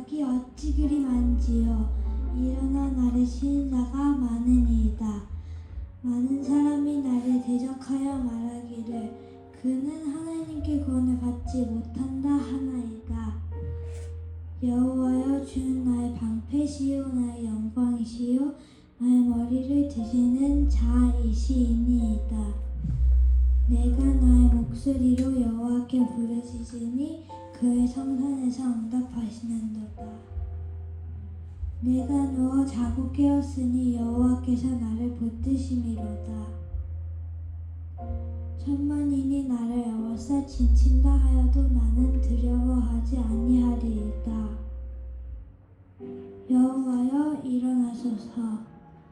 능력이 어찌 그리 많지요. 일어나 나를 치는 자가 많으니이다. 많은 사람이 나를 대적하여 말하기를 그는 하나님께 구원을 받지 못한다 하나이다. 여호와여, 주는 나의 방패시요 나의 영광이시요 나의 머리를 드시는 자이시니이다. 내가 나의 목소리로 여호와께 부르짖으니 그의 성산에서 응답하시는도다. 내가 누워 자고 깨었으니 여호와께서 나를 붙드심이로다. 천만인이 나를 에워싸 진친다 하여도 나는 두려워하지 아니하리이다. 여호와여, 일어나소서.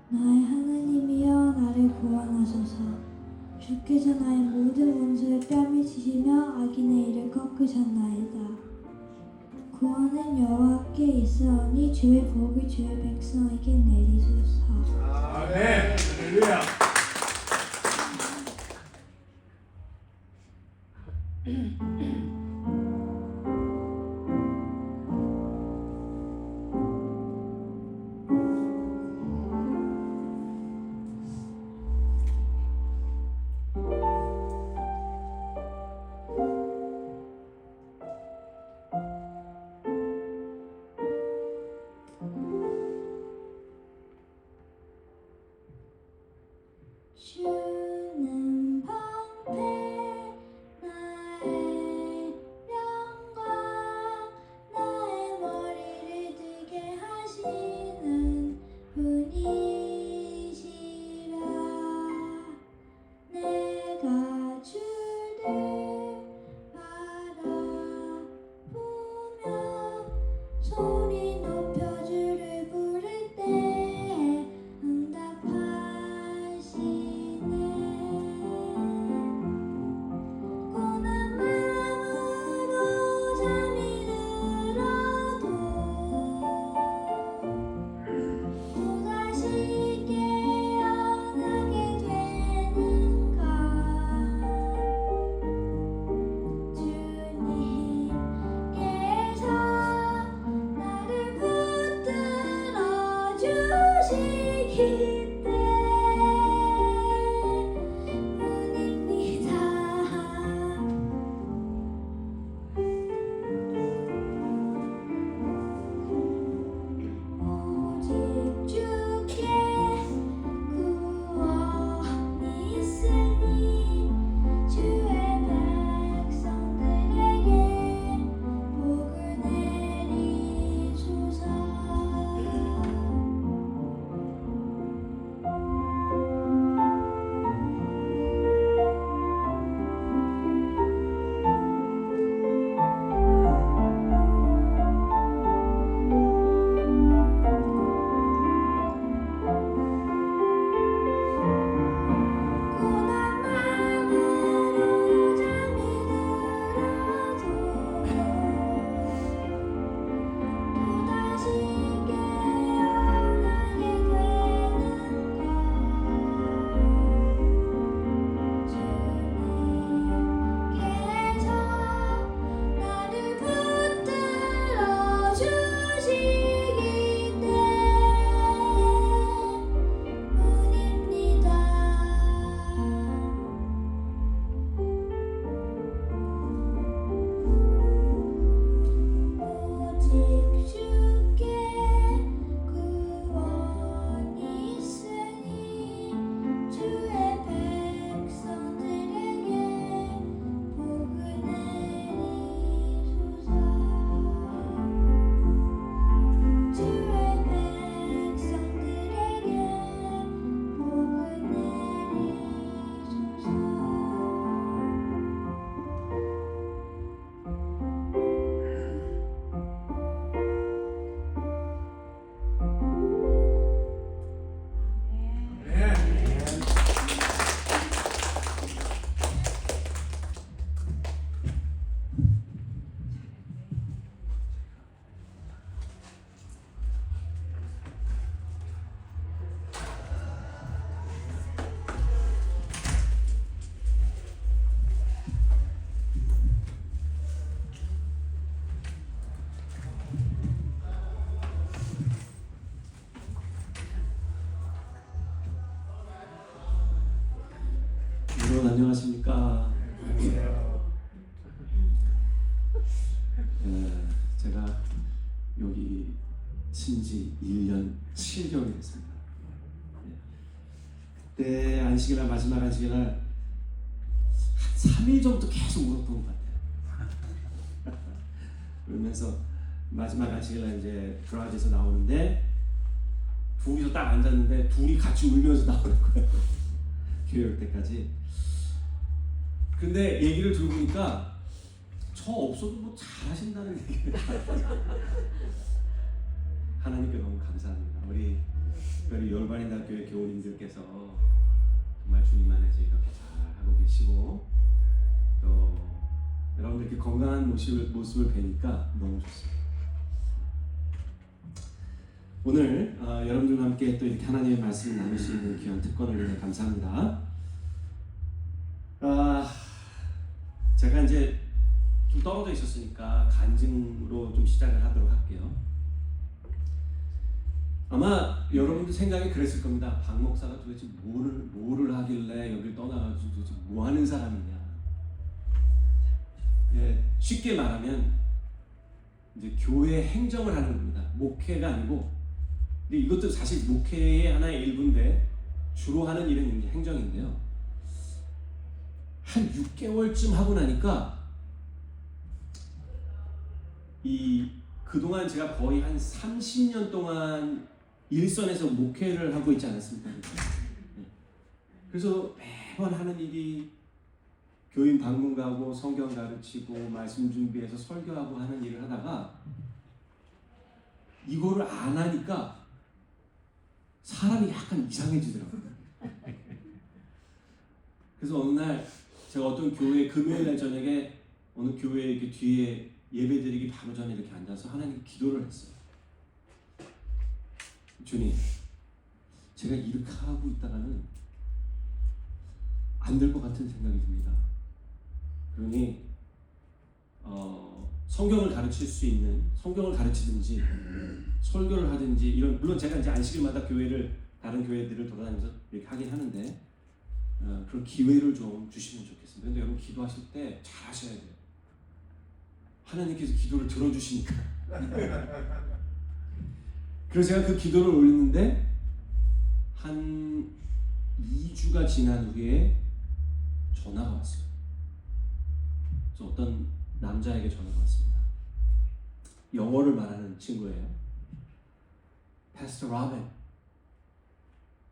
나의 하나님이여, 나를 구원하소서. 주께서 나의 모든 원수를 뺨에 치시며 악인의 일을 꺾으셨나이다. 구원은 여호와께 있사오니 주의 복을 주의 백성에게 내리소서. 아멘. 할렐루야. 주는 방패 나의 영광 나의 머리를 들게 하시는 분이시라. 내가 주를 바라보며 소리 높여 주를 부를 때 응답하시네. 고난 마음으로 잠이 들어도 또다시 깨어나게 되는가. 주님께서 나를 붙들어 주시기 때문입니다. 오직 주께 구원이 있으니 주의 백성들에게 복을 내리소서. 여러분 안녕하십니까? 제가 여기 친지 1년 7개월이 됐습니다. 그때 안식일날 마지막 안식일날 한 3일 전부터 계속 울었던 것 같아요. 그러면서 마지막 안식일날 이제 드라지에서 나오는데 둘이서 딱 앉았는데 둘이 같이 울면서 나오는 거예요. 교회 올 때까지. 근데 얘기를 들어보니까 저 없어도 뭐 잘하신다는 얘기를 하나님께 너무 감사합니다. 우리 특별히 열반인대학교의 교우님들께서 정말 주님 안에서 이렇게 잘 하고 계시고 또 여러분들 이렇게 건강한 모습을 뵈니까 너무 좋습니다. 오늘 여러분들과 함께 또 이렇게 하나님의 말씀을 나눌 수 있는 귀한 특권을 위해 감사합니다. 제가 이제 좀 떨어져 있었으니까 간증으로 좀 시작을 하도록 할게요. 아마 여러분들 생각이 그랬을 겁니다. 박 목사가 도대체 뭐를 하길래 여길 떠나가지고 도대체 뭐 하는 사람이냐. 예, 쉽게 말하면 이제 교회 행정을 하는 겁니다. 목회가 아니고. 근데 이것도 사실 목회의 하나의 일부인데 주로 하는 일은 행정인데요. 한 6개월쯤 하고 나니까 그동안 제가 거의 한 30년 동안 일선에서 목회를 하고 있지 않았습니까? 그래서 매번 하는 일이 교인 방문 가고 성경 가르치고 말씀 준비해서 설교하고 하는 일을 하다가 이거를 안 하니까 사람이 약간 이상해지더라고요. 그래서 어느 날 제가 어떤 교회 금요일 날 저녁에 어느 교회 이렇게 뒤에 예배드리기 바로 전에 이렇게 앉아서 하나님께 기도를 했어요. 주님, 제가 이렇게 하고 있다가는 안 될 것 같은 생각이 듭니다. 그러니 성경을 가르칠 수 있는 성경을 가르치든지 설교를 하든지 이런 물론 제가 이제 안식일마다 다른 교회들을 돌아다니면서 이렇게 하긴 하는데 그런 기회를 좀 주시면 좋겠습니다. 근데 여러분 기도하실 때 잘 하셔야 돼요. 하나님께서 기도를 들어주시니까. 그래서 제가 그 기도를 올렸는데 한 2주가 지난 후에 전화가 왔어요. 그래서 어떤 남자에게 전화가 왔습니다. 영어를 말하는 친구예요. Pastor Robin.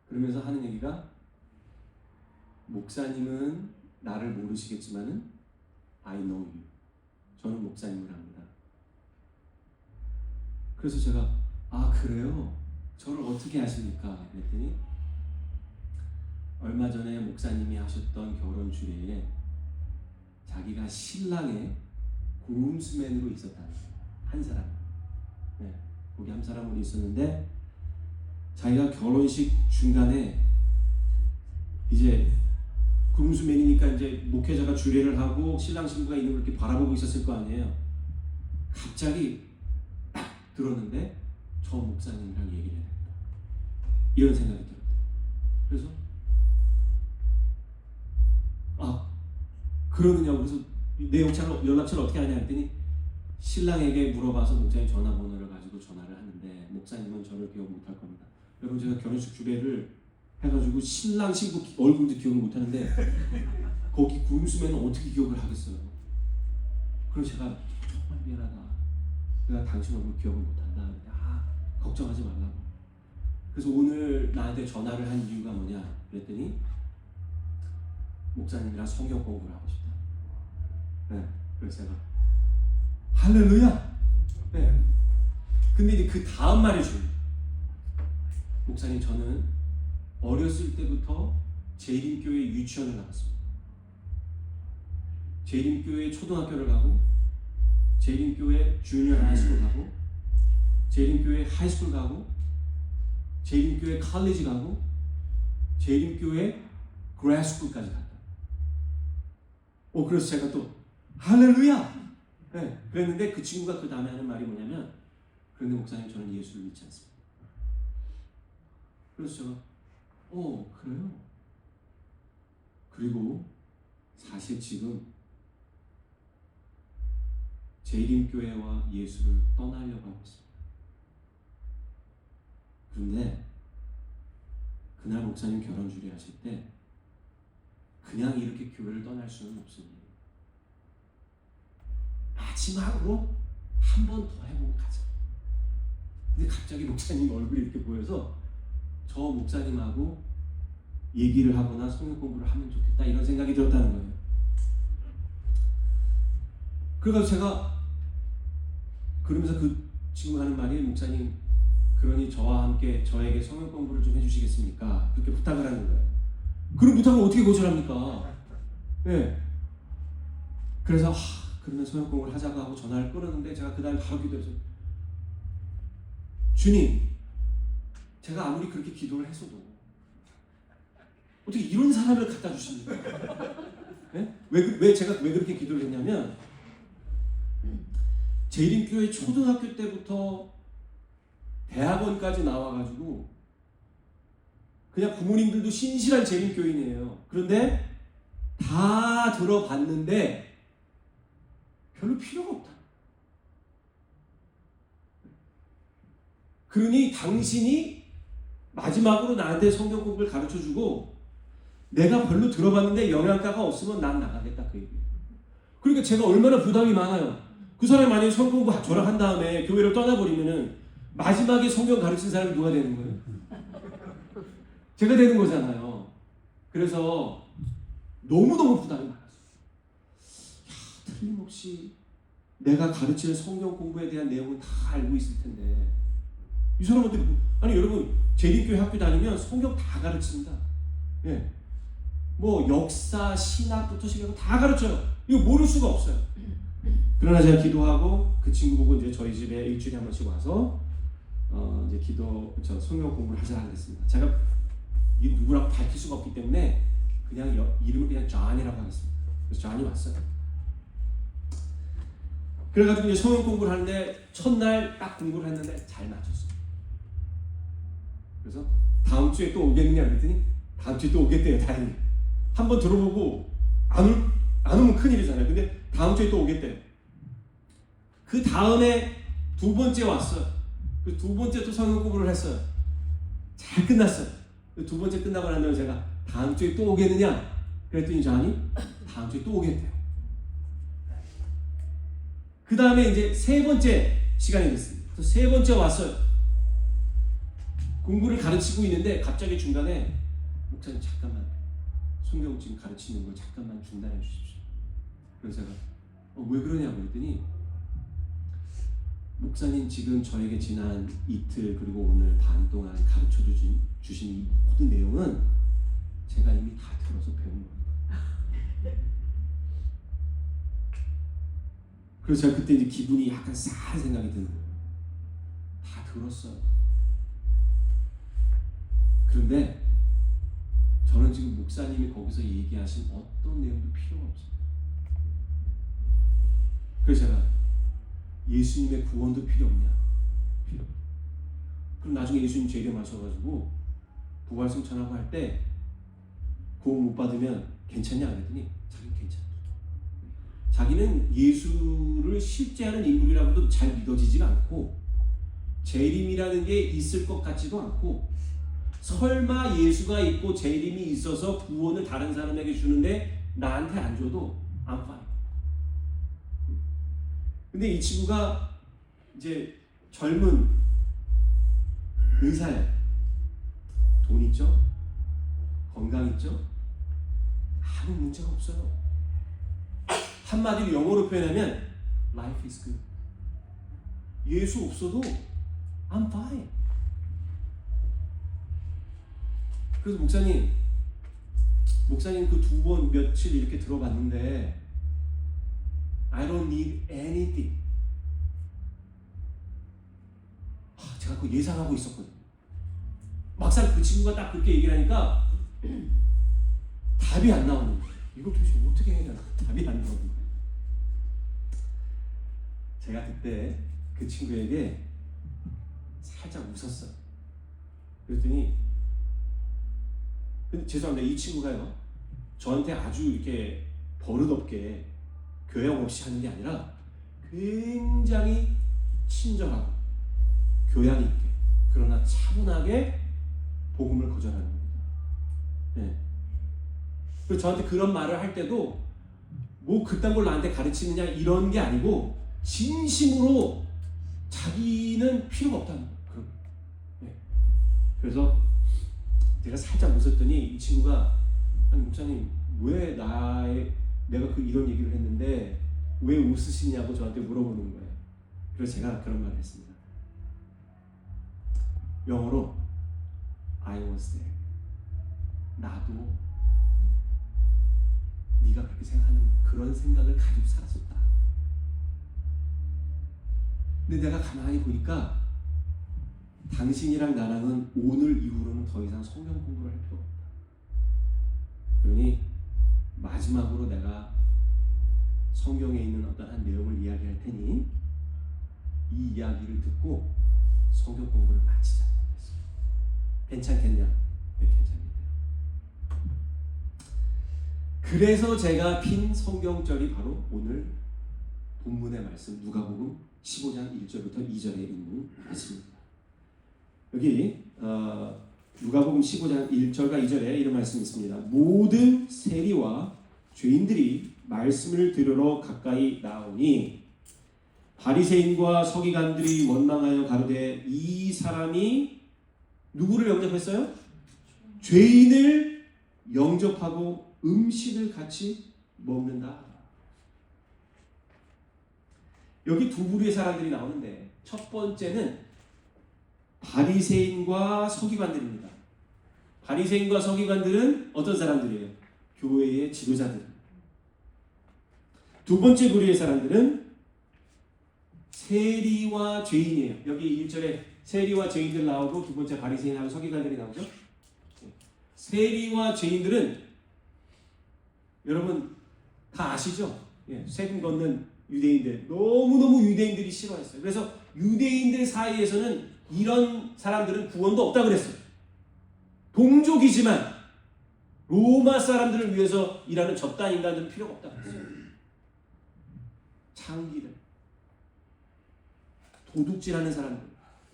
그러면서 하는 얘기가 목사님은 나를 모르시겠지만은 I know you. 저는 목사님을 압니다. 그래서 제가 그래요? 저를 어떻게 아십니까? 그랬더니 얼마 전에 목사님이 하셨던 결혼 주례에 자기가 신랑의 groomsman으로 있었다는 한 사람. 네, 거기 한 사람으로 있었는데 자기가 결혼식 중간에 이제 groomsman이니까 이제 목회자가 주례를 하고 신랑 신부가 있는 걸 이렇게 바라보고 있었을 거 아니에요. 갑자기 딱 들었는데 저 목사님이랑 얘기를 해야 된다. 이런 생각이 들었어요. 그래서 그러느냐고. 그래서 내 연락처를 어떻게 하냐 했더니 신랑에게 물어봐서 목사님 전화번호를 가지고 전화를 하는데 목사님은 저를 기억 못할 겁니다. 여러분 제가 결혼식 주례를 해가지고 신랑 신부 얼굴도 기억을 못하는데 거기 구름수면 어떻게 기억을 하겠어요. 그래서 제가 정말 미안하다. 내가 당신 얼굴 기억을 못한다. 걱정하지 말라고. 그래서 오늘 나한테 전화를 한 이유가 뭐냐 그랬더니 목사님이랑 성경 공부를 하고 싶다. 네, 그래서 제가 할렐루야. 네. 근데 이제 그 다음 말이 중요해요. 목사님 저는 어렸을 때부터 재림교회 유치원을 나갔습니다. 재림교회 초등학교를 가고 재림교회 주니어 하이스쿨 가고 재림교회 하이스쿨 가고 재림교회 칼리지 가고 재림교회 그레스쿨까지 갔다. 그래서 제가 또 할렐루야. 네, 그랬는데 그 친구가 그 다음에 하는 말이 뭐냐면 그런데 목사님 저는 예수를 믿지 않습니다. 그래서 제가 그래요? 그리고 사실 지금 재림교회와 예수를 떠나려고 하고 있습니다. 그런데 그날 목사님 결혼 주례하실 때 그냥 이렇게 교회를 떠날 수는 없습니다. 마지막으로 한 번 더 해보고 가자. 근데 갑자기 목사님 얼굴이 이렇게 보여서 저 목사님하고 얘기를 하거나 성경 공부를 하면 좋겠다 이런 생각이 들었다는 거예요. 그래서 제가 그러면서 지금 하는 말이 목사님 그러니 저와 함께 저에게 성경 공부를 좀 해주시겠습니까? 그렇게 부탁을 하는 거예요. 그런 부탁을 어떻게 거절합니까? 네. 그래서 그러면 성경 공부를 하자고 하고 전화를 끊었는데 제가 그 다음에 바로 기도해서 주님, 제가 아무리 그렇게 기도를 했어도 어떻게 이런 사람을 갖다 주십니까? 네? 왜 제가 왜 그렇게 기도를 했냐면 재림교회 초등학교 때부터 대학원까지 나와가지고 그냥 부모님들도 신실한 재림교인이에요. 그런데 다 들어봤는데 별로 필요가 없다. 그러니 당신이 마지막으로 나한테 성경 공부를 가르쳐주고 내가 별로 들어봤는데 영양가가 없으면 난 나가겠다 그 얘기예요. 그러니까 제가 얼마나 부담이 많아요. 그 사람이 만약에 성경 공부 저랑 한 다음에 교회를 떠나버리면은 마지막에 성경 가르친 사람이 누가 되는 거예요? 제가 되는 거잖아요. 그래서 너무너무 부담이 많았어요. 틀림없이 내가 가르치는 성경 공부에 대한 내용은 다 알고 있을 텐데 이 사람한테 아니 여러분 재림교회 학교 다니면 성경 다 가르칩니다. 예, 뭐 역사, 신학부터 시작해서 다 가르쳐요. 이거 모를 수가 없어요. 그러나 제가 기도하고 그 친구 보고 이제 저희 집에 일주일에 한 번씩 와서 이제 성경 공부를 하자 그랬습니다. 제가 이 누구라고 밝힐 수가 없기 때문에 그냥 이름을 그냥 존이라고 하겠습니다. 그래서 존이 왔어요. 그래가지고 이제 성경 공부를 하는데 첫날 딱 공부를 했는데 잘 맞췄어요. 그래서 다음 주에 또 오겠느냐 그랬더니 다음 주에 또 오겠대요. 다행히 한번 들어보고 안 오면 큰일이잖아요. 근데 다음 주에 또 오겠대요. 그 다음에 두 번째 왔어요. 그 두 번째 또 성경 공부를 했어요. 잘 끝났어요. 그 두 번째 끝나고 나면 제가 다음 주에 또 오겠느냐 그랬더니 아니 다음 주에 또 오겠대요. 그 다음에 이제 세 번째 시간이 됐습니다. 그래서 세 번째 왔어요. 공부를 가르치고 있는데 갑자기 중간에 목사님 잠깐만 성경 지금 가르치는 걸 잠깐만 중단해 주십시오. 그래서 제가 왜 그러냐고 그랬더니 목사님 지금 저에게 지난 이틀 그리고 오늘 반 동안 가르쳐 주신 이 모든 내용은 제가 이미 다 들어서 배운 겁니다. 그래서 제가 그때 이제 기분이 약간 쌀 생각이 드는 거예요. 다 들었어요. 그런데 저는 지금 목사님이 거기서 얘기하신 어떤 내용도 필요가 없습니다. 그래서 제가 예수님의 구원도 필요 없냐? 필요. 그럼 나중에 예수님 재림하셔가지고 부활 승천하고 할 때 구원 못 받으면 괜찮냐 그랬더니 자기는 괜찮다. 자기는 예수를 실제하는 인물이라고도 잘 믿어지지가 않고 재림이라는 게 있을 것 같지도 않고 설마 예수가 있고 재림이 있어서 구원을 다른 사람에게 주는데 나한테 안 줘도 I'm fine. 근데 이 친구가 이제 젊은 의사예요. 돈 있죠? 건강 있죠? 아무 문제가 없어요. 한마디로 영어로 표현하면 Life is good. 예수 없어도 I'm fine. 그래서 목사님 그 두 번 며칠 이렇게 들어봤는데 I don't need anything. 제가 그거 예상하고 있었거든요. 막상 그 친구가 딱 그렇게 얘기를 하니까 답이 안 나오는 거예요. 이걸 도대체 어떻게 해야 되나? 답이 안 나오는 거예요. 제가 그때 그 친구에게 살짝 웃었어요. 그랬더니 근데 죄송합니다. 이 친구가요 저한테 아주 이렇게 버릇없게 교양 없이 하는 게 아니라 굉장히 친절하고 교양 있게 그러나 차분하게 복음을 거절하는 겁니다. 네. 그래서 저한테 그런 말을 할 때도 뭐 그딴 걸 나한테 가르치느냐 이런 게 아니고 진심으로 자기는 필요가 없다는 거예요. 네. 그래서 제가 살짝 웃었더니 이 친구가 아니 목사님 왜 내가 이런 얘기를 했는데 왜 웃으시냐고 저한테 물어보는 거예요. 그래서 제가 그런 말을 했습니다. 영어로 I was there. 나도 네가 그렇게 생각하는 그런 생각을 가지고 살았었다. 근데 내가 가만히 보니까 당신이랑 나랑은 오늘 이후로는 더 이상 성경 공부를 할 필요가 없다. 그러니 마지막으로 내가 성경에 있는 어떤 한 내용을 이야기할 테니 이 이야기를 듣고 성경 공부를 마치자. 괜찮겠냐? 네, 괜찮습니다. 그래서 제가 핀 성경절이 바로 오늘 본문의 말씀 누가복음 15장 1절부터 2절에 있는 말씀입니다. 여기 누가복음 15장 1절과 2절에 이런 말씀이 있습니다. 모든 세리와 죄인들이 말씀을 들으러 가까이 나오니 바리새인과 서기관들이 원망하여 가로되 이 사람이 누구를 영접했어요? 죄인을 영접하고 음식을 같이 먹는다. 여기 두 부류의 사람들이 나오는데 첫 번째는 바리새인과 서기관들입니다. 바리새인과 서기관들은 어떤 사람들이에요? 교회의 지도자들. 두 번째 부류의 사람들은 세리와 죄인이에요. 여기 1절에 세리와 죄인들 나오고 두 번째 바리새인하고 서기관들이 나오죠. 세리와 죄인들은 여러분 다 아시죠? 세금 걷는 유대인들 너무너무 유대인들이 싫어했어요. 그래서 유대인들 사이에서는 이런 사람들은 구원도 없다 그랬어요. 동족이지만 로마 사람들을 위해서 일하는 저딴 인간들은 필요가 없다 그랬어요. 창기들, 도둑질하는 사람들,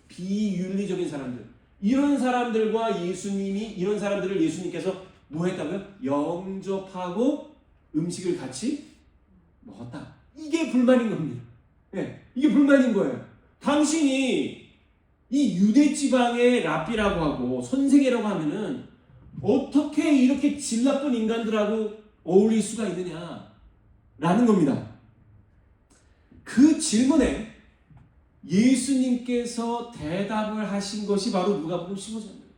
비윤리적인 사람들, 이런 사람들과 이런 사람들을 예수님께서 뭐 했다고요? 영접하고 음식을 같이 먹었다. 이게 불만인 겁니다. 이게 불만인 거예요. 당신이 이 유대 지방의 랍비라고 하고 선생이라고 하면은 어떻게 이렇게 질 나쁜 인간들하고 어울릴 수가 있느냐라는 겁니다. 그 질문에 예수님께서 대답을 하신 것이 바로 누가복음 15장입니다.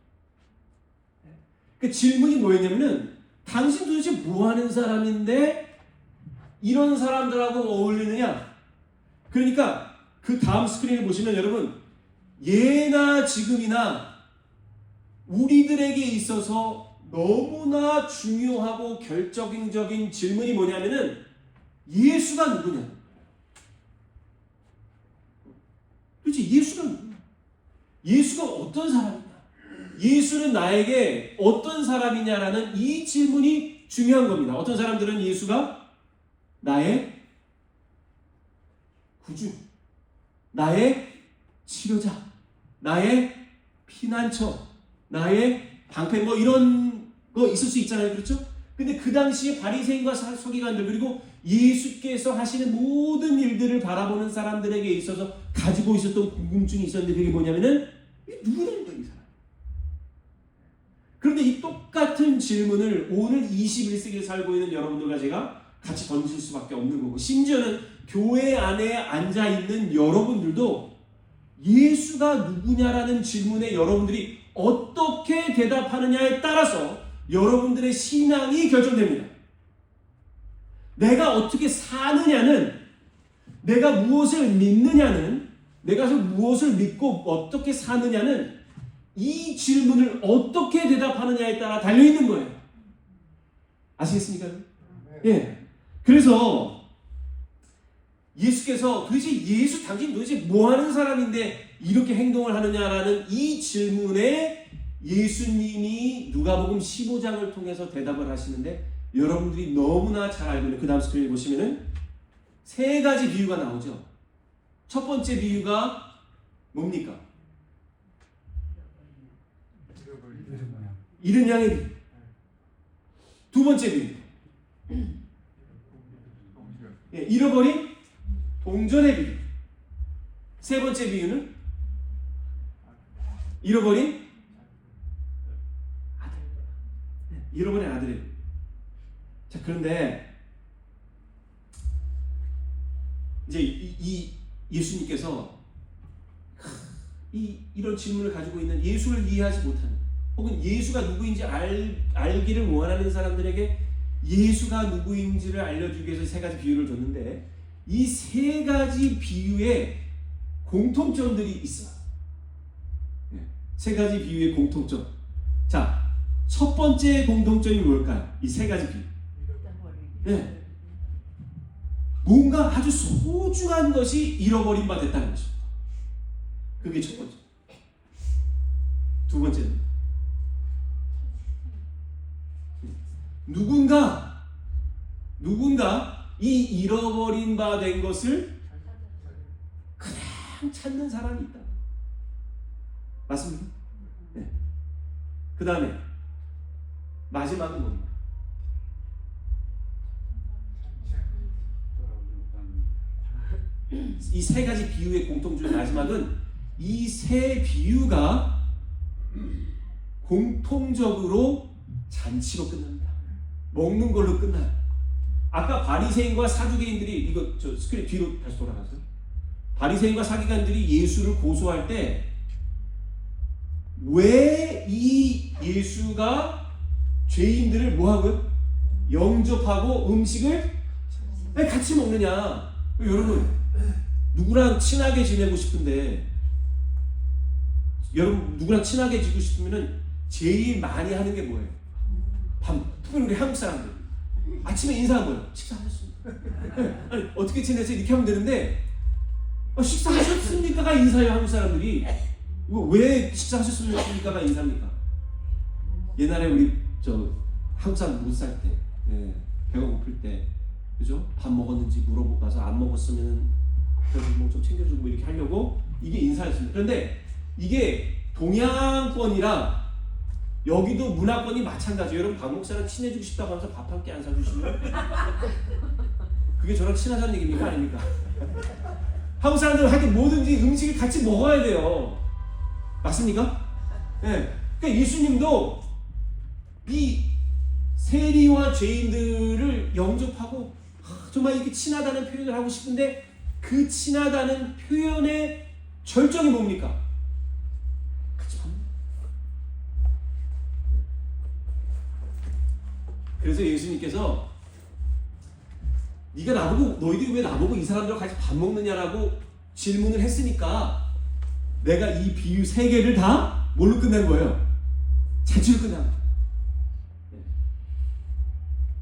그 질문이 뭐였냐면은 당신 도대체 뭐 하는 사람인데 이런 사람들하고 어울리느냐? 그러니까 그 다음 스크린을 보시면 여러분 예나 지금이나 우리들에게 있어서 너무나 중요하고 결정적인 질문이 뭐냐면은 예수가 누구냐? 도대체 예수가 누구냐? 예수가 어떤 사람이냐? 예수는 나에게 어떤 사람이냐라는 이 질문이 중요한 겁니다. 어떤 사람들은 예수가 나의 구주, 나의 치료자, 나의 피난처, 나의 방패 뭐 이런 거 있을 수 있잖아요. 그렇죠? 근데 그 당시에 바리새인과 서기관들 그리고 예수께서 하시는 모든 일들을 바라보는 사람들에게 있어서 가지고 있었던 궁금증이 있었는데 그게 뭐냐면은 누구는 거야 이 사람. 그런데 이 똑같은 질문을 오늘 21세기에 살고 있는 여러분들과 제가 같이 던질 수밖에 없는 거고 심지어는 교회 안에 앉아있는 여러분들도 예수가 누구냐라는 질문에 여러분들이 어떻게 대답하느냐에 따라서 여러분들의 신앙이 결정됩니다. 내가 어떻게 사느냐는 내가 무엇을 믿느냐는 내가 무엇을 믿고 어떻게 사느냐는 이 질문을 어떻게 대답하느냐에 따라 달려있는 거예요. 아시겠습니까? 예. 그래서 예수께서 도대체 당신 도대체 뭐 하는 사람인데 이렇게 행동을 하느냐라는 이 질문에 예수님이 누가복음 15장을 통해서 대답을 하시는데 여러분들이 너무나 잘 알고 있는 그 다음 스크린에 보시면은 세 가지 비유가 나오죠. 첫 번째 비유가 뭡니까? 잃은 양의 비유. 두 번째 비유. 잃어버린 동전의 비유. 세 번째 비유는 잃어버린 아들. 잃어버린 아들의 비유. 자, 그런데 이제 이 예수님께서 이런 질문을 가지고 있는 예수를 이해하지 못하는 혹은 예수가 누구인지 알기를 원하는 사람들에게 예수가 누구인지를 알려주기 위해서 세 가지 비유를 줬는데 이 세 가지 비유에 공통점들이 있어요. 세 가지 비유의 공통점. 자, 첫 번째 공통점이 뭘까요? 이 세 가지 비유. 네. 뭔가 아주 소중한 것이 잃어버린 바 됐다는 것입니다. 그게 첫 번째. 두 번째는 누군가 이 잃어버린 바 된 것을 그냥 찾는 사람이 있다. 맞습니까? 네. 그 다음에 마지막은 뭡니까? 이 세 가지 비유의 공통점의 마지막은 이 세 비유가 공통적으로 잔치로 끝납니다. 먹는 걸로 끝나요. 아까 바리새인과 사두개인들이 이거 저 스크린 뒤로 다시 돌아가세요. 바리새인과 사두개인들이 예수를 고소할 때 왜 이 예수가 죄인들을 뭐하고요? 영접하고 음식을 같이 먹느냐? 여러분 누구랑 친하게 지내고 싶은데 여러분 누구랑 친하게 지고 싶으면은 제일 많이 하는 게 뭐예요? 특별히 우리 한국 사람들 아침에 인사하면 뭐예요? 식사하셨습니까? 아니, 어떻게 지내세요? 이렇게 하면 되는데 식사하셨습니까가 인사해요. 한국 사람들이. 왜 식사하셨습니까가 인사입니까? 옛날에 우리 한국 사람 못 살 때 배가 고플 때 그죠? 밥 먹었는지 물어보고 가서 안 먹었으면 뭐 좀 챙겨주고 이렇게 하려고 이게 인사였습니다. 그런데 이게 동양권이랑 여기도 문화권이 마찬가지예요. 여러분 박 목사랑 친해지고 싶다고 하면서 밥 한 끼 안 사주시면 그게 저랑 친하다는 얘기입니까? 아닙니까? 한국 사람들은 하여튼 뭐든지 음식을 같이 먹어야 돼요. 맞습니까? 네. 그러니까 예수님도 이 세리와 죄인들을 영접하고 정말 이렇게 친하다는 표현을 하고 싶은데 그 친하다는 표현의 절정이 뭡니까? 같이 밥 먹는. 그래서 예수님께서 네가 나보고 너희들이 왜 나보고 이 사람들과 같이 밥 먹느냐라고 질문을 했으니까 내가 이 비유 세 개를 다 뭘로 끝낸 거예요? 잔치로 끝난 거예요.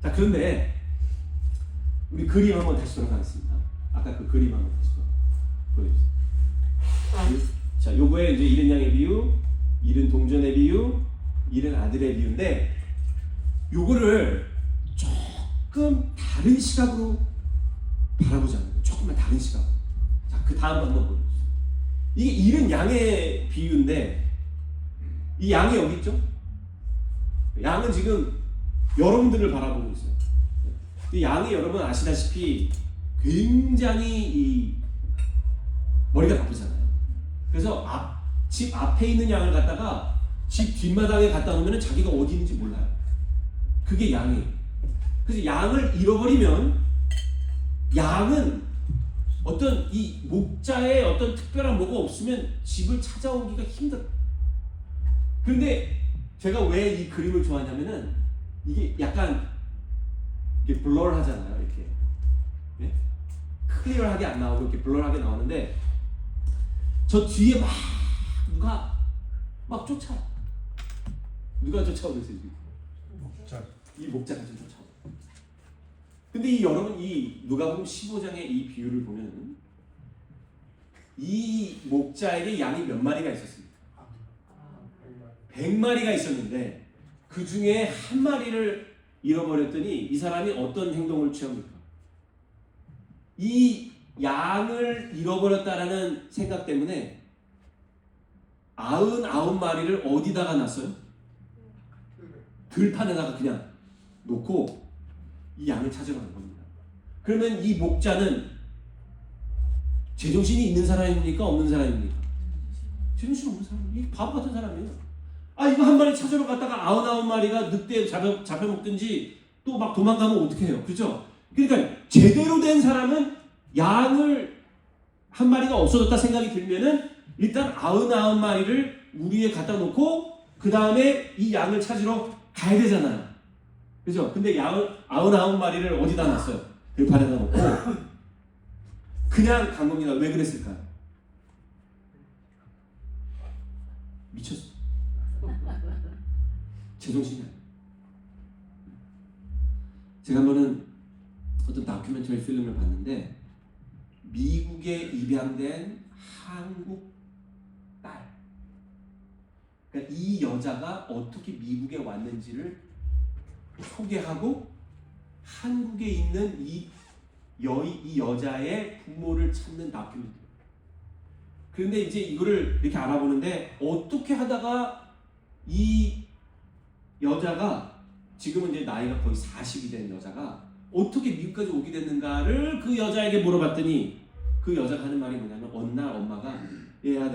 자, 그런데 우리 그림 한번 다시 돌아가겠습니다. 아까 그 그림 한번 다시 보여주세요. 자, 요거에 이제 잃은 양의 비유, 잃은 동전의 비유, 잃은 아들의 비유인데 요거를 조금 다른 시각으로 바라보자는 거예요. 조금만 다른 시각으로. 자, 그 다음 한번 보여주세요. 이게 잃은 양의 비유인데 이 양이 어디 있죠? 양은 지금 여러분들을 바라보고 있어요. 이 양이 여러분 아시다시피 굉장히 이 머리가 나쁘잖아요. 그래서 집 앞에 있는 양을 갖다가 집 뒷마당에 갖다 놓으면 자기가 어디 있는지 몰라요. 그게 양이에요. 그래서 양을 잃어버리면 양은 어떤 이 목자에 어떤 특별한 뭐가 없으면 집을 찾아오기가 힘들어요. 그런데 제가 왜 이 그림을 좋아하냐면은 이게 약간 이렇게 블러하잖아요. 이렇게 네? 클리어하게 안 나오고 이렇게 블러하게 나오는데 저 뒤에 막 누가 막 쫓아요. 누가 쫓아오고 있어요? 이 목자가 좀 쫓아오고. 근데 여러분 이 누가복음 15장의 이 비유를 보면은 이 목자에게 양이 몇 마리가 있었습니까? 100마리가 있었는데 그 중에 한 마리를 잃어버렸더니 이 사람이 어떤 행동을 취합니까? 이 양을 잃어버렸다라는 생각 때문에 99마리를 어디다가 놨어요? 들판에다가 그냥 놓고 이 양을 찾으러 간 겁니다. 그러면 이 목자는 제정신이 있는 사람입니까? 없는 사람입니까? 제정신 없는 사람. 이 바보 같은 사람이에요. 이거 한 마리 찾으러 갔다가 99마리가 늑대에 잡혀먹든지 또 막 도망가면 어떻게 해요? 그죠? 그러니까 제대로 된 사람은 양을 한 마리가 없어졌다 생각이 들면은 일단 99마리를 우리에 갖다 놓고 그 다음에 이 양을 찾으러 가야 되잖아요. 그죠? 근데 양을 99마리를 어디다 놨어요? 들판에다 놓고 그냥 간 겁니다. 왜 그랬을까요? 미쳤어. 제정신이 아니에요. 제가 한 번은 어떤 다큐멘터리 필름을 봤는데 미국에 입양된 한국 딸, 그러니까 이 여자가 어떻게 미국에 왔는지를 소개하고 한국에 있는 이 여자의 부모를 찾는 다큐멘터리. 그런데 이제 이거를 이렇게 알아보는데 어떻게 하다가 이 여자가 지금은 이제 나이가 거의 40이 된 여자가 어떻게 미국까지 오게 됐는가를 그 여자에게 물어봤더니 그 여자가 하는 말이 뭐냐면 어느 날 엄마가 얘야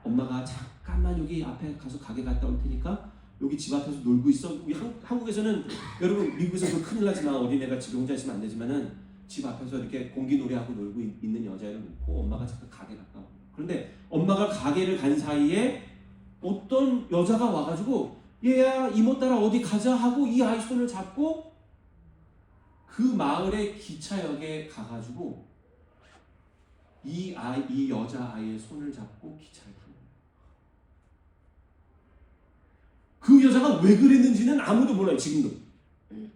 엄마가 잠깐만 여기 앞에 가서 가게 갔다 올 테니까 여기 집 앞에서 놀고 있어. 우리 한국에서는 여러분 미국에서 큰일 나지만 어린애가 집에 혼자 있으면 안 되지만은 집 앞에서 이렇게 공기놀이하고 놀고 있는 여자애를 놓고 엄마가 잠깐 가게 갔다 오. 그런데 엄마가 가게를 간 사이에 어떤 여자가 와가지고 얘야 이모 따라 어디 가자 하고 이 아이 손을 잡고 그 마을의 기차역에 가가지고 이 여자아이의 손을 잡고 기차를 타는 거예요. 그 여자가 왜 그랬는지는 아무도 몰라요 지금도.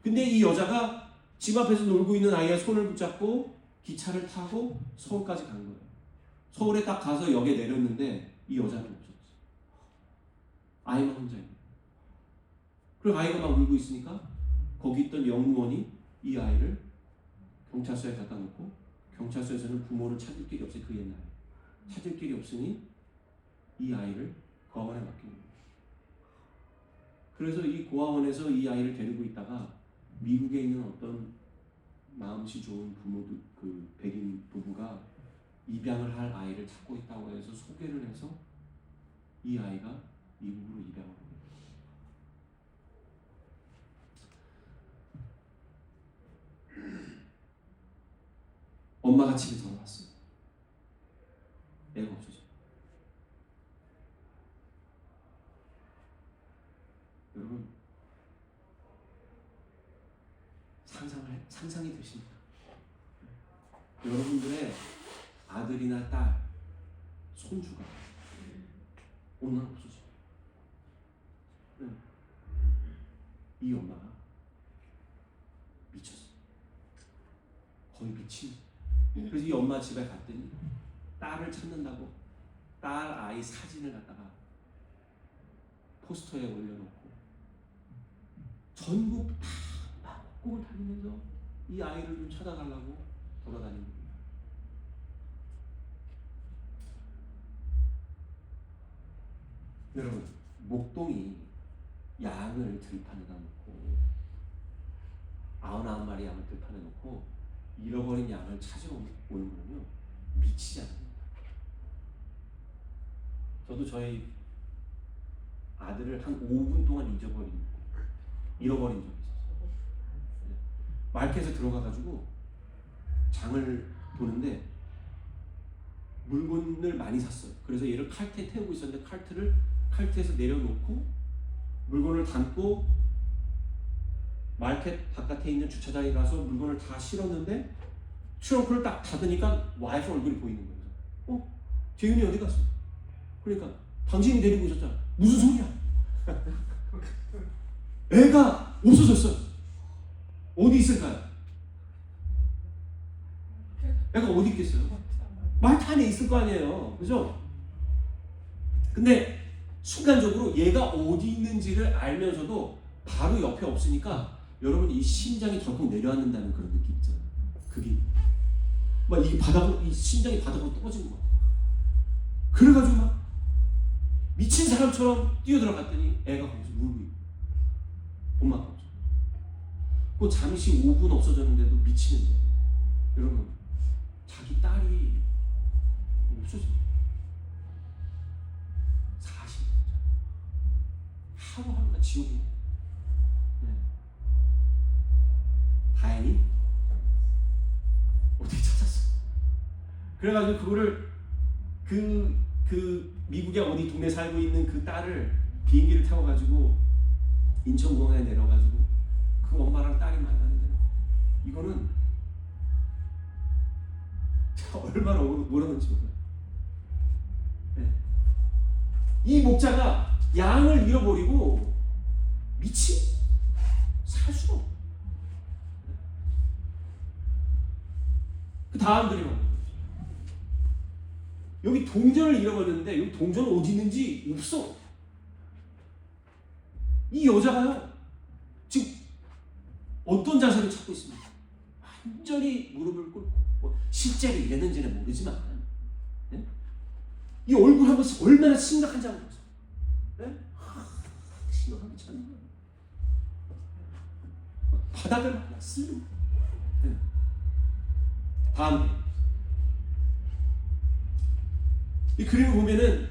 근데 이 여자가 집 앞에서 놀고 있는 아이의 손을 붙잡고 기차를 타고 서울까지 간 거예요. 서울에 딱 가서 역에 내렸는데 이 여자는 없었어요. 아이만 혼자 있는. 그리고 아이가 막 울고 있으니까 거기 있던 영무원이 이 아이를 경찰서에 갖다 놓고 경찰서에서는 부모를 찾을 길이 없어요. 그 옛날에 찾을 길이 없으니 이 아이를 고아원에 맡기는 거예요. 그래서 이 고아원에서 이 아이를 데리고 있다가 미국에 있는 어떤 마음씨 좋은 부모들, 그 백인 부부가 입양을 할 아이를 찾고 있다고 해서 소개를 해서 이 아이가 미국으로 입양을 합니다. 엄마가 집에 돌아왔어요. 애가 없어져. 여러분 상상이 되십니까? 여러분들의 아들이나 딸, 손주가 오늘 없어져. 이 엄마가 미쳤어. 거의 미친. 그래서 이 엄마 집에 갔더니 딸을 찾는다고 딸 아이 사진을 갖다가 포스터에 올려놓고 전국 다 막국을 다니면서 이 아이를 좀 찾아달라고 돌아다니는 겁니다. 여러분 목동이 양을 들판에다 놓고 99마리 양을 들판에 놓고 잃어버린 양을 찾으러 오는 거는요 미치지 않습니다. 저도 저희 아들을 한 5분 동안 잃어버린 적이 있었어요. 마켓에 들어가가지고 장을 보는데 물건을 많이 샀어요. 그래서 얘를 칼트에 태우고 있었는데 칼트에서 내려놓고 물건을 담고 마켓 바깥에 있는 주차장에 가서 물건을 다 실었는데 트렁크를 딱 닫으니까 와이프 얼굴이 보이는 거예요. 재윤이 어디 갔어? 그러니까 당신이 데리고 있었잖아. 무슨 소리야? 애가 없어졌어요. 어디 있을까요? 애가 어디 있겠어요? 마트 안에 있을 거 아니에요. 그죠? 근데 순간적으로 얘가 어디 있는지를 알면서도 바로 옆에 없으니까 여러분 이 심장이 덜컥 내려앉는다는 그런 느낌 있잖아요. 그게 막 이게 바닥으로 이 심장이 바닥으로 떨어지는 거야. 그래가지고 막 미친 사람처럼 뛰어들어갔더니 애가 거기서 울고 있고 엄마가 없어. 그 잠시 5분 없어졌는데도 미치는데 여러분 자기 딸이 없어져. 40년 하루하루가 지옥이네. 네. 다행히 어떻게 찾았어. 그래가지고 그거를 그 미국의 어디 동네 살고 있는 그 딸을 비행기를 타고 가지고 인천공항에 내려가지고 그 엄마랑 딸이 만나는데 이거는 얼마나 모르는지 몰라요. 네. 이 목자가 양을 잃어버리고 미치 살 수가 없어. 그 다음 그림 여기 동전을 잃어버렸는데 여기 동전은 어디 있는지 없어. 이 여자가요 지금 어떤 자세를 찾고 있습니까? 완전히 무릎을 꿇고 실제로 이랬는지는 모르지만 네? 이 얼굴 한 번씩 얼마나 심각한지 한번 보세요. 네? 심각하게 찾는 거예요. 바닥을 하나 쓸고 네. 다음 이 그림을 보면은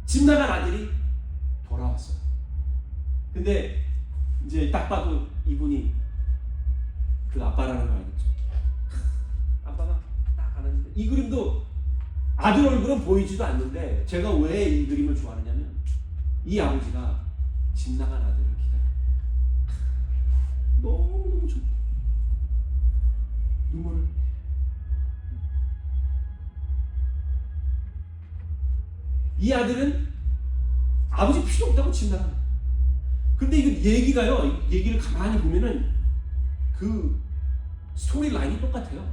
집 나간 아들이 돌아왔어요. 근데 이제 딱 봐도 이분이 그 아빠라는 걸 알겠죠. 아빠가 딱 가는데 이 그림도 아들 얼굴은 보이지도 않는데 제가 왜 이 그림을 좋아하느냐면 이 아버지가 집 나간 아들을 기다려. 너무 좋다. 눈물을 이 아들은 아버지 필요 없다고 집 나간. 근데 이거 얘기를 가만히 보면은 그 스토리 라인이 똑같아요.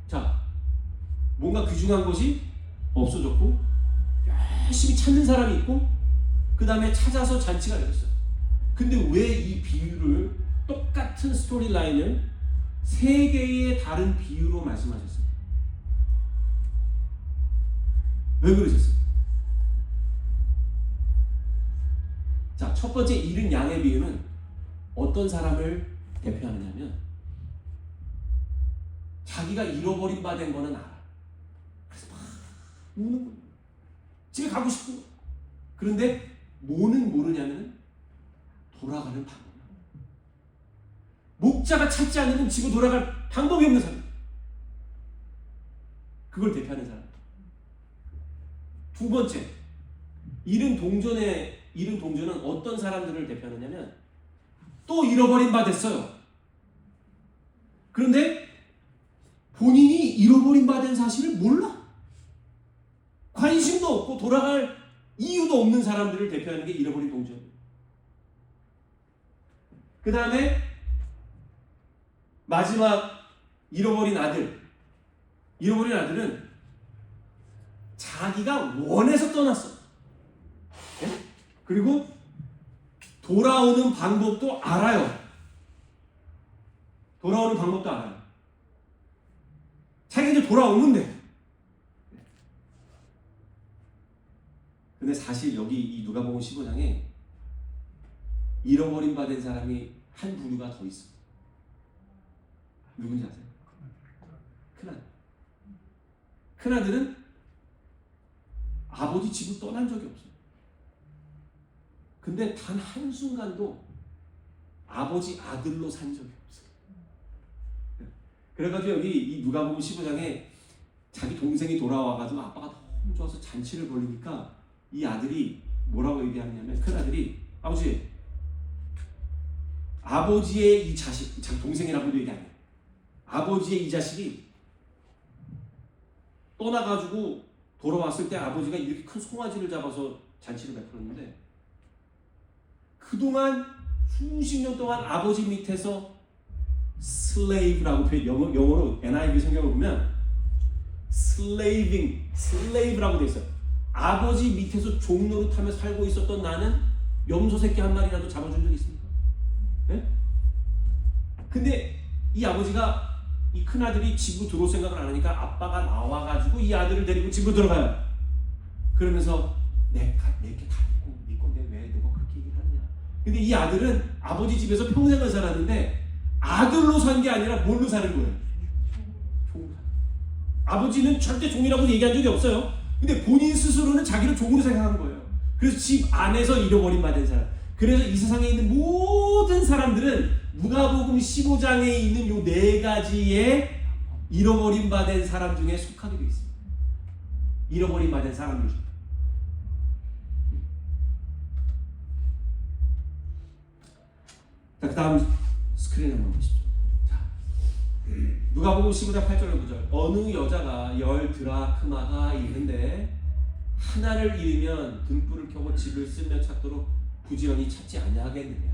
자, 뭔가 귀중한 것이 없어졌고 열심히 찾는 사람이 있고 그 다음에 찾아서 잔치가 열렸어요. 근데 왜 이 비유를 똑같은 스토리 라인을 세 개의 다른 비유로 말씀하셨어요? 왜 그러셨어요? 자, 첫 번째 잃은 양의 비유는 어떤 사람을 대표하느냐면 자기가 잃어버린 바 된 거는 알아. 그래서 막 우는 거예요. 집에 가고 싶은 거예요. 그런데 뭐는 모르냐면 돌아가는 방법. 목자가 찾지 않으면 집에 돌아갈 방법이 없는 사람. 그걸 대표하는 사람. 두 번째, 잃은 동전은 어떤 사람들을 대표하느냐면 또 잃어버린 바 됐어요. 그런데 본인이 잃어버린 바 된 사실을 몰라. 관심도 없고 돌아갈 이유도 없는 사람들을 대표하는 게 잃어버린 동전이에요. 그 다음에 마지막 잃어버린 아들. 잃어버린 아들은 자기가 원해서 떠났어. 네? 그리고 돌아오는 방법도 알아요. 돌아오는 방법도 알아요. 자기가 이제 돌아오는데. 근데 사실 여기 이 누가복음 15장에 잃어버린 바 된 사람이 한 부류가 더 있어. 누군지 아세요? 큰아들. 큰아들은 아버지 집을 떠난 적이 없어요. 근데 단 한순간도 아버지 아들로 산 적이 없어요. 그래가지고 여기 이 누가복음 15장에 자기 동생이 돌아와가지고 아빠가 너무 좋아서 잔치를 벌리니까 이 아들이 뭐라고 얘기하냐면 큰아들이 아버지의 이 자식, 자기 동생이라고도 얘기 안 해요. 아버지의 이 자식이 떠나가지고 돌아왔을 때 아버지가 이렇게 큰 송아지를 잡아서 잔치를 베풀었는데 그동안 수십 년 동안 아버지 밑에서 slave라고 영어로 NIV 성경을 보면 slave라고 돼 있어요. 아버지 밑에서 종노릇하며 살고 있었던 나는 염소 새끼 한 마리라도 잡아준 적 있습니까? 네? 근데 이 아버지가 이 큰아들이 집으로 들어올 생각을 안 하니까 아빠가 나와가지고 이 아들을 데리고 집으로 들어가요. 그러면서 내게 다 믿고 왜 너가 그렇게 얘기를 하느냐. 근데 이 아들은 아버지 집에서 평생을 살았는데 아들로 산 게 아니라 뭘로 사는 거예요? 종으로. 아버지는 절대 종이라고 얘기한 적이 없어요. 근데 본인 스스로는 자기를 종으로 생각한 거예요. 그래서 집 안에서 잃어버림 받은 사람. 그래서 이 세상에 있는 모든 사람들은 누가복음 15장에 있는 요 네 가지의 잃어버림 받은 사람 중에 속하게 되어 있습니다. 잃어버림 받은 사람들 중. 자, 그 다음 스크린 한번 보시죠. 자, 누가복음 15장 8절 9절. 어느 여자가 10 드라크마가 있는데 하나를 잃으면 등불을 켜고 집을 쓸며 찾도록 부지런히 찾지 아니하겠느냐.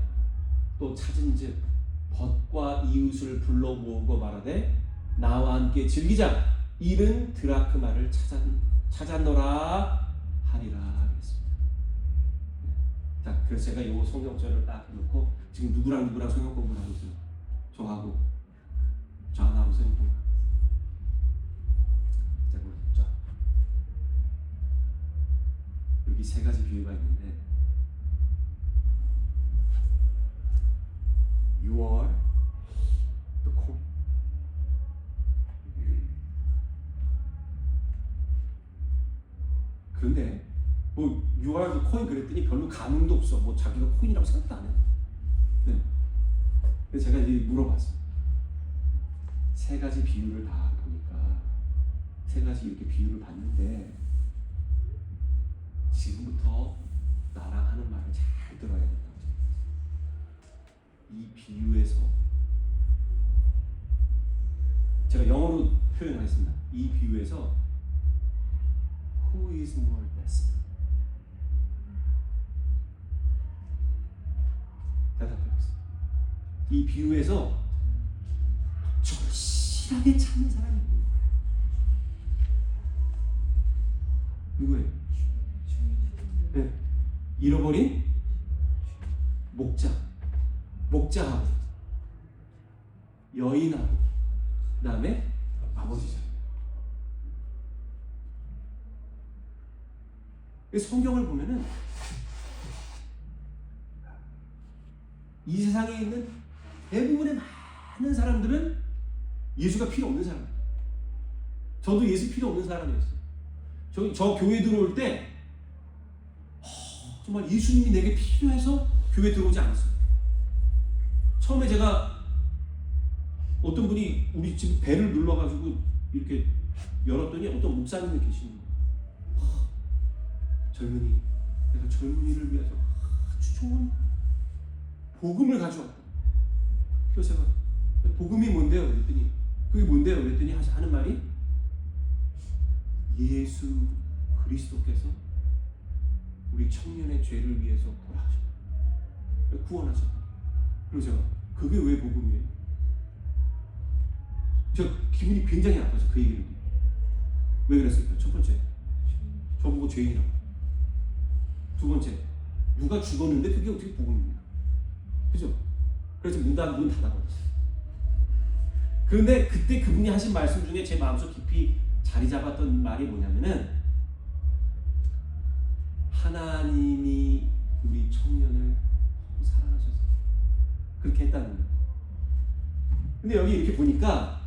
또 찾은즉 벗과 이웃을 불러 모으고 말하되 나와 함께 즐기자. 잃은 드라크마를 찾았노라 하리라 하겠습니다. 자, 그래서 제가 이 성경절을 딱 놓고 지금 누구랑 성경 공부를 하고 있어요. 저하고 저하고 성경 공부. 자, 보시죠. 여기 세 가지 비유가 있는데 You are the coin. 그런데 뭐 You are the coin 그랬더니 별로 감흥도 없어. 뭐 자기가 코인이라고 생각도 안 해. 네. 그래서 제가 이제 물어봤어요. 세 가지 비유를 다 보니까 세 가지 이렇게 비유를 봤는데 지금부터 나랑 하는 말을 잘 들어야 된다고. 이 비유에서 제가 영어로 표현하겠습니다. 이 비유에서 Who is more desperate? 대답해보세요. 이 비유에서 절실하게 찾는 사람이 누구예요? 네. 잃어버린 목자하고 여인하고 그 다음에 아버지죠. 성경을 보면은 이 세상에 있는 대부분의 많은 사람들은 예수가 필요 없는 사람. 저도 예수 필요 없는 사람이었어요. 저 교회 들어올 때 정말 예수님이 내게 필요해서 교회 들어오지 않았어요. 처음에 제가 어떤 분이 우리 집 배를 눌러가지고 이렇게 열었더니 어떤 목사님이 계시는 거예요. 젊은이, 내가 젊은이를 위해서 아주 좋은 복음을 가져왔다. 그래서 제가 복음이 뭔데요? 그랬더니 그게 뭔데요? 그랬더니 하는 말이 예수 그리스도께서 우리 청년의 죄를 위해서 돌아가셨다. 구원하셨다. 그래서 제가 그게 왜 복음이에요? 저 기분이 굉장히 나빠서 그 얘기를 왜 그랬을까요? 첫 번째, 저보고 죄인이라고. 두 번째, 누가 죽었는데 그게 어떻게 복음입니까? 그죠? 그래서 문 닫아버렸어요. 그런데 그때 그분이 하신 말씀 중에 제 마음속 깊이 자리 잡았던 말이 뭐냐면은 하나님이 우리 청년을 사랑하셔서 그렇게 했다는 거예요. 근데 여기 이렇게 보니까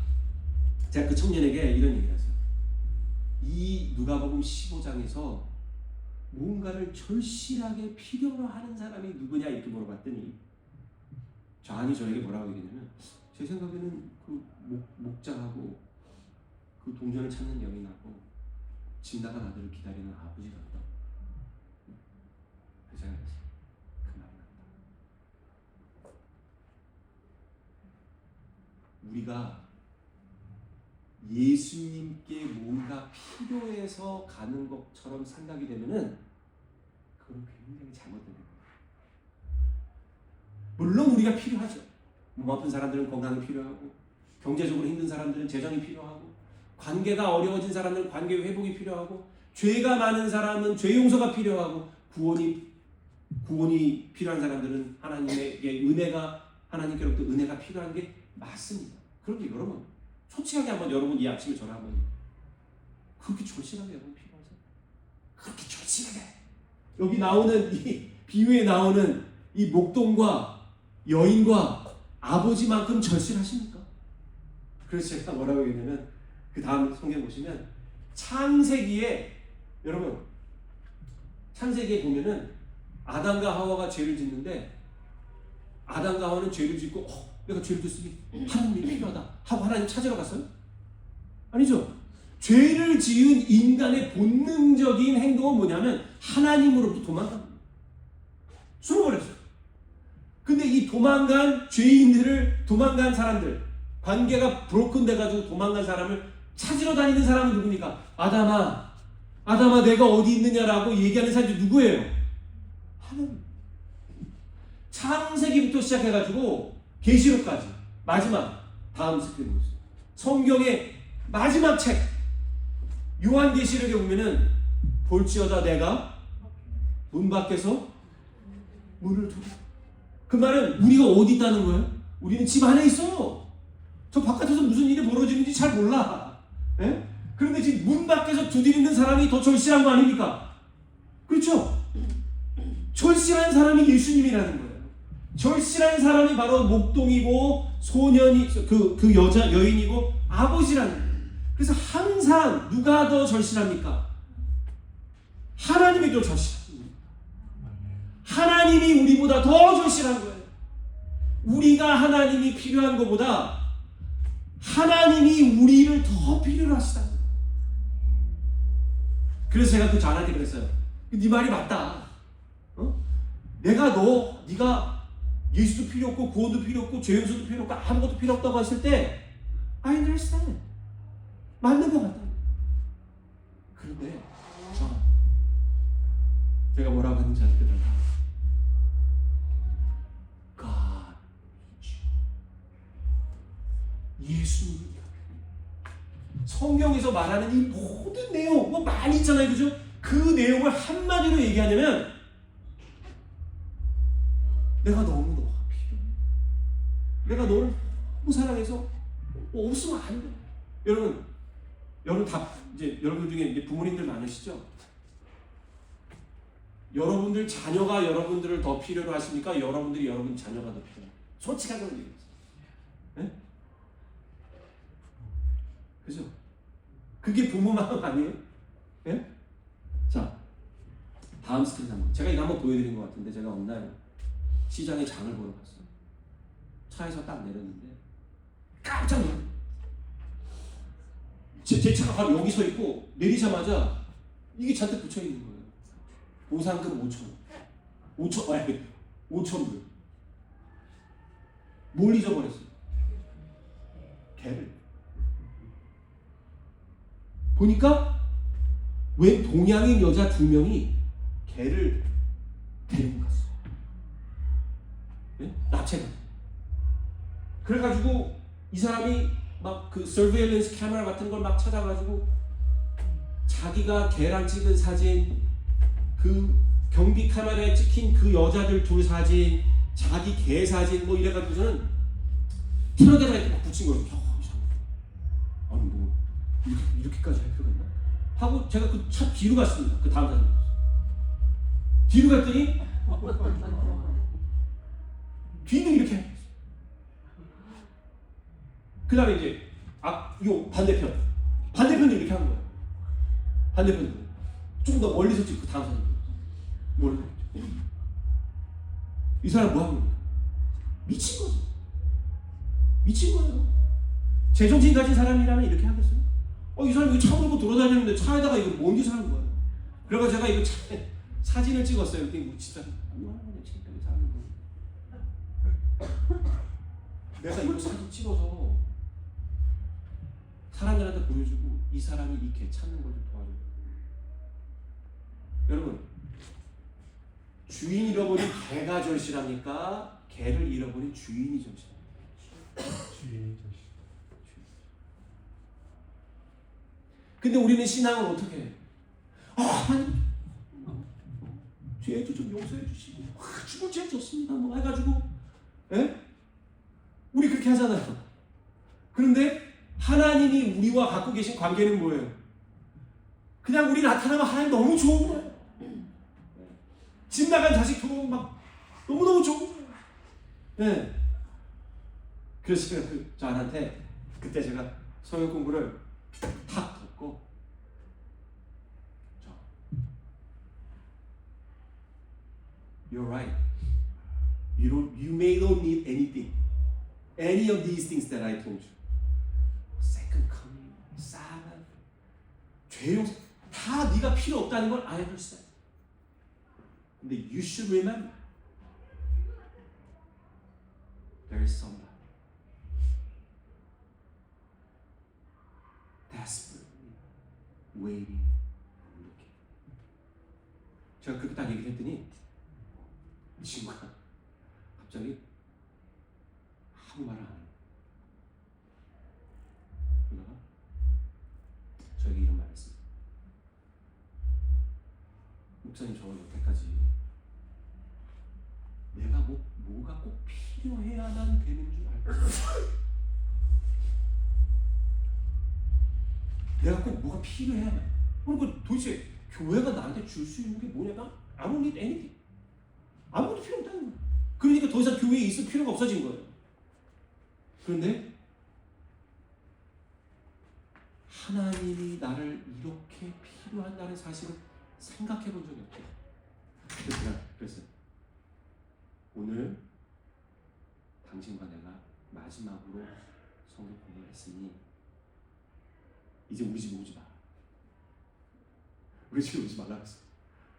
제가 그 청년에게 이런 얘기를 했어요. 이 누가복음 15장에서 무언가를 절실하게 필요로 하는 사람이 누구냐 이렇게 물어봤더니 좌안이 저에게 뭐라고 얘기했냐면 제 생각에는 그 목자하고 그 동전을 찾는 여인하고 집 나간 아들을 기다리는 아버지 같다. 그 생각이 났어요. 그 말이 났다. 우리가 예수님께 뭔가 필요해서 가는 것처럼 생각이 되면은 그건 굉장히 잘못된 거예요. 물론 우리가 필요하죠. 몸 아픈 사람들은 건강이 필요하고 경제적으로 힘든 사람들은 재정이 필요하고 관계가 어려워진 사람들은 관계 회복이 필요하고 죄가 많은 사람은 죄 용서가 필요하고 구원이 필요한 사람들은 하나님에게 하나님께로부터 은혜가 필요한 게 맞습니다. 그런데 여러분 솔직하게 한번 여러분 이 아침에 전화 한번 그렇게 절실하게 여러분 필요하세요? 그렇게 절실하게 여기 나오는 이 비유에 나오는 이 목동과 여인과 아버지만큼 절실하십니까? 그래서 제가 뭐라고 했냐면 그 다음 성경 보시면 창세기에 여러분 창세기에 보면은 아담과 하와가 죄를 짓는데 아담과 하와는 죄를 짓고 내가 죄를 짓으니 하나님이 필요하다 하고 하나님 찾으러 갔어요? 아니죠. 죄를 지은 인간의 본능적인 행동은 뭐냐면 하나님으로부터 도망갑니다. 숨어버렸어요. 근데 이 도망간 죄인들을 도망간 사람들 관계가 브로큰 돼가지고 도망간 사람을 찾으러 다니는 사람은 누굽니까? 아담아 내가 어디 있느냐라고 얘기하는 사람이 누구예요? 하나님. 창세기부터 시작해가지고 계시록까지 마지막 다음 스크린 보세요. 성경의 마지막 책 요한계시록에 보면은 볼지어다 내가 문 밖에서 문을 두고 그 말은 우리가 어디 있다는 거예요? 우리는 집 안에 있어요. 저 바깥에서 무슨 일이 벌어지는지 잘 몰라. 예? 그런데 지금 문 밖에서 두드리는 사람이 더 절실한 거 아닙니까? 그렇죠? 절실한 사람이 예수님이라는 거예요. 절실한 사람이 바로 목동이고 소년이 그 여자 여인이고 아버지라는 거예요. 그래서 항상 누가 더 절실합니까? 하나님이 더 절실합니다. 하나님이 우리보다 더 절실한 거예요. 우리가 하나님이 필요한 것보다 하나님이 우리를 더 필요로 하시다는 거예요. 그래서 제가 그 자한테 그랬어요. 네 말이 맞다. 네가 예수도 필요 없고 구원도 필요 없고 죄 용서도 필요 없고 아무것도 필요 없다고 했을 때 I understand. 맞는 것 같다. 그런데 제가 뭐라고 하는지 아시겠다. 예수님이 성경에서 말하는 이 모든 내용 뭐 많이 있잖아요, 그죠? 그 내용을 한마디로 얘기하냐면 내가 너무 너가 필요해. 내가 너를 너무 사랑해서 없으면 안 돼. 여러분 다 이제 여러분 중에 이제 부모님들 많으시죠? 여러분들 자녀가 여러분들을 더 필요로 하십니까? 여러분들이 여러분 자녀가 더 필요해요? 솔직하게 얘기해요. 네? 그죠? 그게 부모 마음 아니에요? 네? 자, 다음 스크린 한번. 제가 이거 한번 보여드린 것 같은데 제가 어느 날 시장에 장을 보러 갔어요. 차에서 딱 내렸는데 깜짝 놀랐어요. 제 차가 바로 여기 서 있고 내리자마자 이게 잔뜩 붙여 있는 거예요. 보상금 5,000불. 뭘 잊어버렸어요? 개를. 보니까 웬 동양인 여자 2명이 개를 데리고 갔어요. 네? 납치가. 그래가지고 이 사람이 막 그 서베일런스 카메라 같은 걸 막 찾아가지고 자기가 개랑 찍은 사진, 그 경비 카메라에 찍힌 그 여자들 둘 사진, 자기 개 사진 뭐 이래가지고서는 트럭에다 이렇게 막 붙인 거예요. 아니 뭐 이렇게까지 할 필요가 있나? 하고 제가 그 차 뒤로 갔습니다. 그 다음 사진 뒤로 갔더니 뒤는 이렇게 했어요. 그 다음에 이제 요 반대편도 이렇게 한 거예요. 반대편도 좀 더 멀리서 찍고 그 다음 사진 뭘? 이 사람 뭐 하는 거야? 미친 거죠. 미친 거예요. 제정신 가진 사람이라면 이렇게 하겠어요? 이 사람 이거 차 몰고 돌아다니는데 차에다가 이거 뭔 짓을 하는 거예요? 그래서 제가 이거 차에 사진을 찍었어요. 이렇게 진짜 뭐 하는 거냐 진짜 이 사람이. 내가 이거 사진 찍어서 사람들한테 보여주고 이 사람이 이 개 찾는 걸 좀 도와줘요. 여러분, 주인 잃어버린 개가 절실합니까? 개를 잃어버린 주인이 절실합니까? 주인이 절실. 근데 우리는 신앙을 어떻게 해요? 하나님 죄도 좀 용서해 주시고 죽을 죄 졌습니다 뭐 해가지고 우리 그렇게 하잖아요. 그런데 하나님이 우리와 갖고 계신 관계는 뭐예요? 그냥 우리 나타나면 하나님 너무 좋은 거예요. 집 나간 자식 들어오면 막 너무너무 좋은 거예요. 네. 그래서 제가 저한테 그때 제가 성경 공부를 탁 덮고 You're right. You may not need anything. Any of these things that I told you. Second coming, Sabbath, 죄용 다 네가 필요 없다는 걸 I understand. 근데 you should remember there is somebody desperately waiting and looking. 제가 그렇게 딱 얘기를 했더니 이 친구가 갑자기 아무 말을 안 해요. 그러다가 저에게 이런 말을 했어요. 목사님, 저 여태까지 내가 뭐가 꼭 필요해야만 되는 줄 알고 내가 꼭 뭐가 필요해야만, 그러니까 도대체 교회가 나한테 줄 수 있는 게 뭐냐면 I don't need anything. 아무것도 필요 없다는 거예요. 그러니까 더 이상 교회에 있을 필요가 없어진 거예요. 그런데 하나님이 나를 이렇게 필요한다는 사실을 생각해 본 적이 없어요. 그래서 제가 그랬어요. 오늘 당신과 내가 마지막으로 성경 공부를 했으니 이제 우리 집에 오지 마. 우리 집에 오지 말라고 했어요.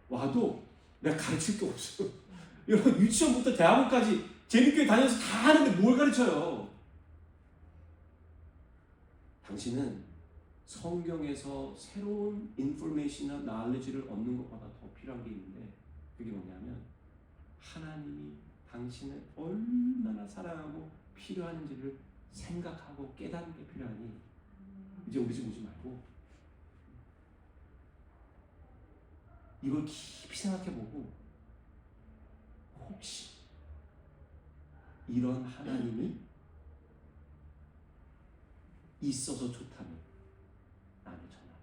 와도 내가 가르칠 게 없어요. 여러분, 유치원부터 대학원까지 재밌게 다녀서 다 하는데 뭘 가르쳐요? 당신은 성경에서 새로운 인포메이션이나 나얼리지를 얻는 것보다 더 필요한 게 있는데, 그게 뭐냐면 하나님이 당신을 얼마나 사랑하고 필요한지를 생각하고 깨닫는 게 필요하니 이제 우리 집 오지 말고 이걸 깊이 생각해보고 혹시 이런 하나님이 있어서 좋다면 나한테 전화하겠지.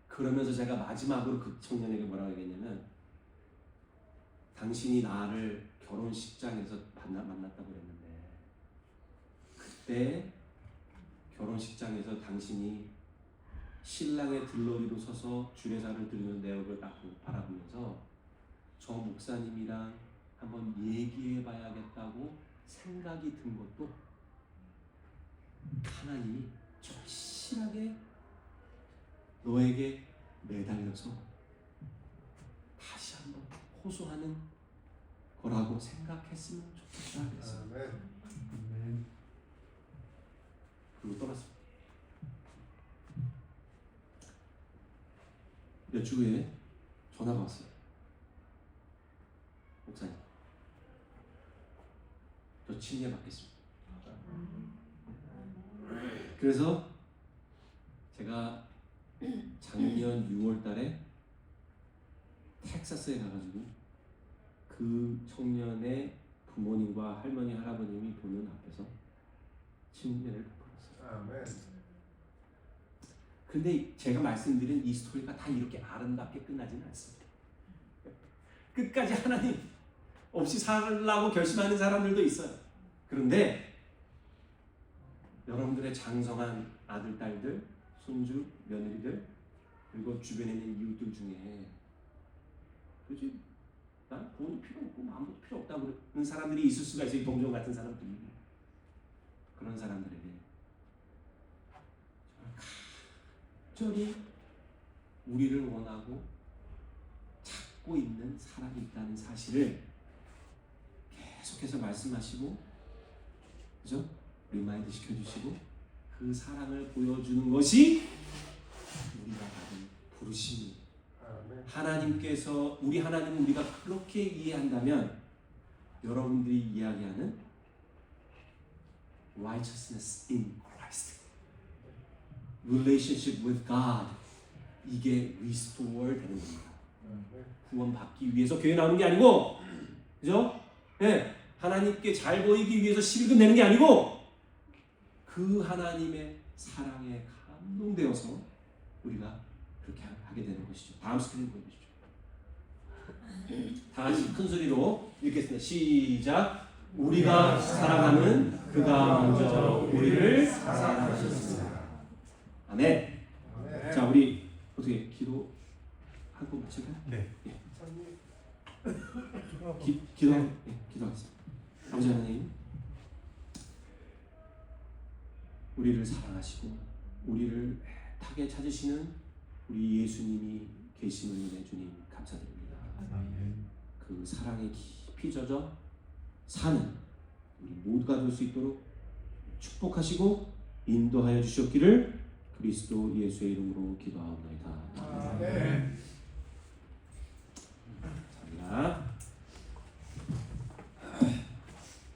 그러면서 제가 마지막으로 그 청년에게 뭐라고 얘기했냐면, 당신이 나를 결혼식장에서 만났다고 그랬는데 그때 결혼식장에서 당신이 신랑의 들러리로 서서 주례사를 드리는 내 얼굴을 딱 바라보면서 저 목사님이랑 한번 얘기해 봐야겠다고 생각이 든 것도 하나님이 절실하게 너에게 매달려서 다시 한번 호소하는 거라고 생각했으면 좋겠다 그랬어요. 아멘. 그리고 떠났습니다. 몇 주 후에 전화가 왔어요. 목사님, 저 침례 받겠습니다. 그래서 제가 작년 6월 달에 텍사스에 가가지고 그 청년의 부모님과 할머니, 할아버님이 보는 앞에서 침례를 베풀었어요. 아멘. 근데 제가 말씀드린 이 스토리가 다 이렇게 아름답게 끝나지는 않습니다. 끝까지 하나님 없이 살라고 결심하는 사람들도 있어요. 그런데 여러분들의 장성한 아들, 딸들, 손주, 며느리들, 그리고 주변에 있는 이웃들 중에 그렇지? 난 돈이 필요 없고 아무것도 필요 없다고 그러는 사람들이 있을 수가 있어요. 동정 같은 사람들이. 그런 사람들에게 간절히 우리를 원하고 찾고 있는 사람이 있다는 사실을 계속해서 말씀하시고, 그죠? 리마인드 시켜주시고 그 사랑을 보여주는 것이 우리가 받은 부르심입니다. 하나님께서 우리 하나님은 우리가 그렇게 이해한다면 여러분들이 이야기하는 righteousness in Christ, relationship with God, 이게 restore 되는 겁니다. 구원받기 위해서 교회 나오는 게 아니고, 그죠? 네, 하나님께 잘 보이기 위해서 11금 내는 게 아니고 그 하나님의 사랑에 감동되어서 우리가 그렇게 하게 되는 것이죠. 다음 스크린 보여주시죠. 다 같이 큰 소리로 읽겠습니다. 시작. 우리가 사랑하는 그가 먼저 우리를 사랑하셨습니다. 아멘. 자, 우리 어떻게 기도 한 번 마칠까요? 네. 기도하겠습니다. 아버지 하나님, 우리를 사랑하시고 우리를 애타게 찾으시는 우리 예수님이 계심을 인해 주님 감사드립니다. 그 사랑에 깊이 젖어 사는 우리 모두가 될 수 있도록 축복하시고 인도하여 주셨기를 그리스도 예수의 이름으로 기도하옵나이다. 아멘.